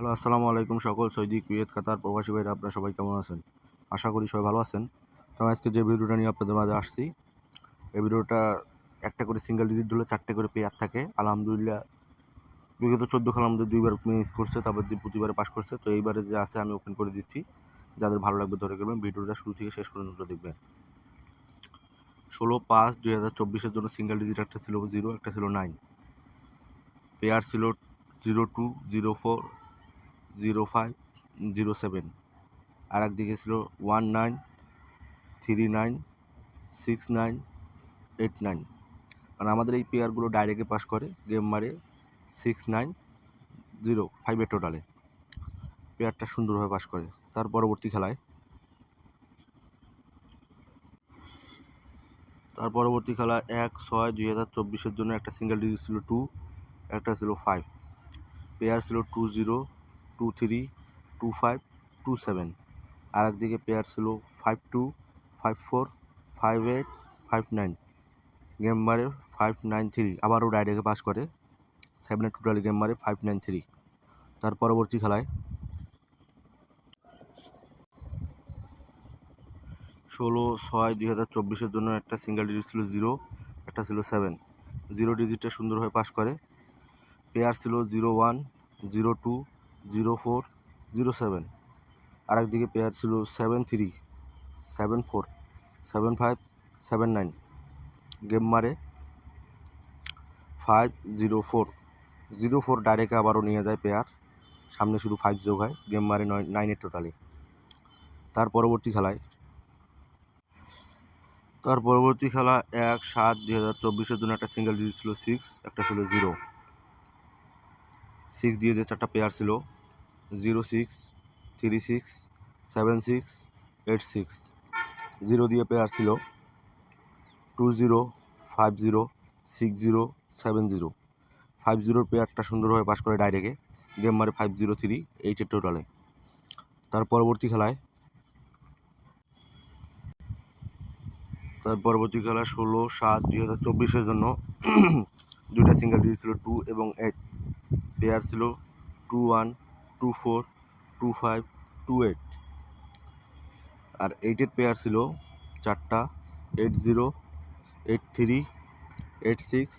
Hello, আসসালামু আলাইকুম সকল সৌদি, কুয়েত, কাতার প্রবাসী ভাইরা, আপনারা সবাই কেমন আছেন? আশা করি সবাই ভালো আছেন। তো আজকে যে ভিডিওটা নিয়ে আপনাদের মাঝে আসছি, এই ভিডিওটা একটা করে সিঙ্গেল ডিজিট হলে 4টে করে পেয়ার থাকে। আলহামদুলিল্লাহ বিগত 14 খেলা আমাদের 2বার মিস করছে, তারপর প্রতিবারে পাস করছে। তো এইবারে যে আছে আমি ওপেন করে দিচ্ছি, যাদের ভালো লাগবে ধরে করবেন। ভিডিওটা শুরু থেকে শেষ পর্যন্ত দেখবেন। 16/5/2024 জন্য সিঙ্গেল ডিজিট একটা ছিল 0, একটা ছিল 9। পেয়ার ছিল 02, 04, 05, 07। আর একদিকে ছিল 19, 39, 69, 89। মানে আমাদের এই পেয়ারগুলো ডাইরেক্টে পাস করে, গেম মারে 6905 টোটালে। পেয়ারটা সুন্দরভাবে পাস করে। তার পরবর্তী খেলায় খেলা 1/6/2024 জন্য একটা সিঙ্গেল ডিজিট ছিল 2, একটা ছিল 5। পেয়ার ছিল 20, 23, 25, 27। আর একদিকে পেয়ার ছিল 52, 54, 58, 59। গেম মারে 593। আবারও ডাইরেক্টে পাস করে 7 টোটালি গেম মারে 593। তার পরবর্তী খেলায় 16/6/2024 জন্য একটা সিঙ্গেল ডিজিট ছিল 0, একটা ছিল 7। 0 ডিজিটটা সুন্দরভাবে পাস করে। পেয়ার ছিল 01, 02, 04, 07। আর একদিকে পেয়ার ছিল 73, 74, 75, 79। গেম মারে 504। 04 ডাইরেক্টে আবারও নিয়ে যায় পেয়ার, সামনে শুধু 5 যোগ হয়, গেম মারে 9 টোটালি। তার পরবর্তী খেলা 1/7/2024 জন্য একটা সিঙ্গেল ডিজিট ছিল 6, একটা ছিল 0। 6 দিয়ে যে 4টা পেয়ার ছিল 06, 36, 76, 86। 0 দিয়ে পেয়ার ছিল 20, 50, 60, 70। 50 পেয়ারটা সুন্দরভাবে পাস করে ডাইরেক্টে, গেম মারে 503 8 টোটালে। তার পরবর্তী খেলা 16/7/2024 জন্য দুইটা সিঙ্গেল ডিজিট ছিল 2 এবং 8। পেয়ার ছিল 21, 24, 25, 28। আর 8-এর পেয়ার ছিল 4টা 80, 83, 86,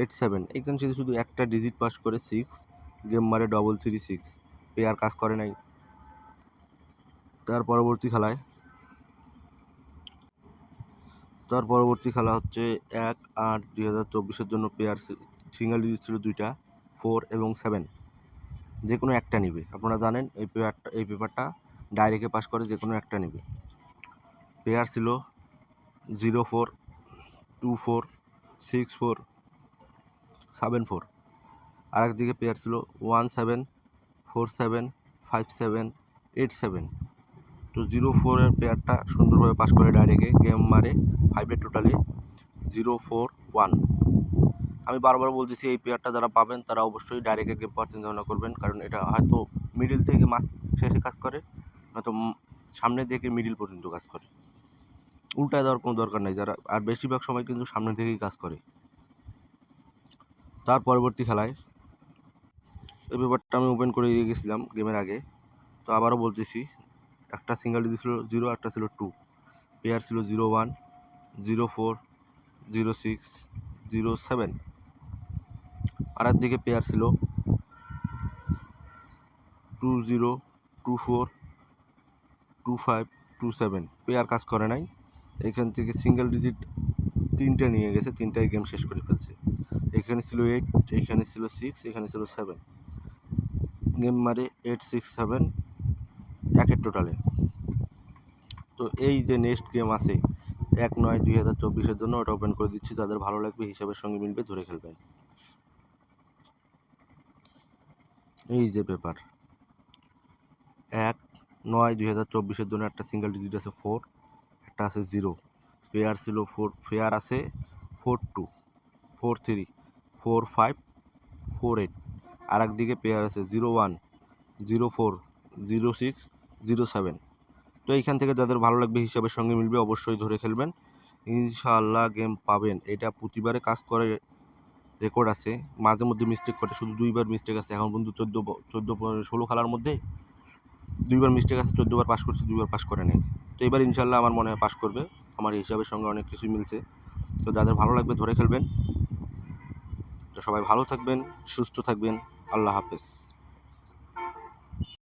87। এখানে শুধু একটা ডিজিট পাস করে 6, গেম মারে 336। পেয়ার কাজ করে নাই। তার পরবর্তী খেলা হচ্ছে 1/8/2024 জন্য পেয়ার সিঙ্গেল ডিজিট ছিল 2টা 4 এবং 7। যে কোনো একটা নিবে। আপনারা জানেন এই পেপারটা ডাইরেক্টে পাস করে, যে কোনো একটা নিবে। পেয়ার ছিল 04, 24, 64, 74। আর একদিকে পেয়ার ছিল 17, 47, 57, 87। তো 04-এর পেয়ারটা সুন্দরভাবে পাস করে ডাইরেক্টে, গেম মারে 5 টোটালি 041। আমি বারবার বলতেছি, এই পেয়ারটা যারা পাবেন তারা অবশ্যই ডাইরেক্টে গেম পাওয়ার চিন্তা ভাবনা করবেন, কারণ এটা হয়তো মিডিল থেকে মাঝ শেষে কাজ করে, নয়তো সামনে থেকে মিডিল পর্যন্ত কাজ করে। উল্টায় দেওয়ার কোনো দরকার নেই, যারা আর বেশিরভাগ সময় কিন্তু সামনে থেকেই কাজ করে। তার পরবর্তী খেলায় এই পেপারটা আমি ওপেন করে দিয়ে গেছিলাম গেমের আগে, তো আবারও বলতেছি, একটা সিঙ্গেল ডিজিট ছিল 0, একটা ছিল 2। পেয়ার ছিল 01, 04, 06, 07। আর একদিকে পেয়ার ছিল 20, 24, 25, 27। পেয়ার কাজ করে নাই। এখান থেকে সিঙ্গেল ডিজিট 3টে নিয়ে গেছে, 3টাই গেম শেষ করে ফেলছে। এখানে ছিল 8, এখানে ছিল 6, এখানে ছিল 7। গেম মারে 8, 6, 7 1 টোটালে। তো এই যে নেক্সট গেম আছে 1/9/2024 জন্য, ওটা ওপেন করে দিচ্ছি। যাদের ভালো লাগবে, হিসাবের সঙ্গে মিলবে, ধরে খেলবেন। এই যে পেপার 1/9/2024 জন্য একটা সিঙ্গেল ডিজিট আছে 4, একটা আছে 0। পেয়ার ছিল 4, পেয়ার আছে 42, 43, 45, 48। আর একদিকে পেয়ার আছে 01, 04, 06, 07। তো এইখান থেকে যাদের ভালো লাগবে, হিসাবের সঙ্গে মিলবে, অবশ্যই ধরে খেলবেন, ইনশাআল্লাহ গেম পাবেন। এটা প্রতিবারে কাজ করে রেকর্ড আছে, মাঝে মধ্যে মিস্টেক করে, শুধু 2বার মিস্টেক আছে এখন পর্যন্ত 16 খেলার মধ্যে 2বার মিস্টেক আছে, 14বার পাস করছে, 2বার পাস করে নাই। তো এবার ইনশাল্লাহ আমার মনে হয় পাস করবে, আমার হিসাবের সঙ্গে অনেক কিছুই মিলছে। তো যাদের ভালো লাগবে ধরে খেলবেন। তো সবাই ভালো থাকবেন, সুস্থ থাকবেন, আল্লাহ হাফেজ।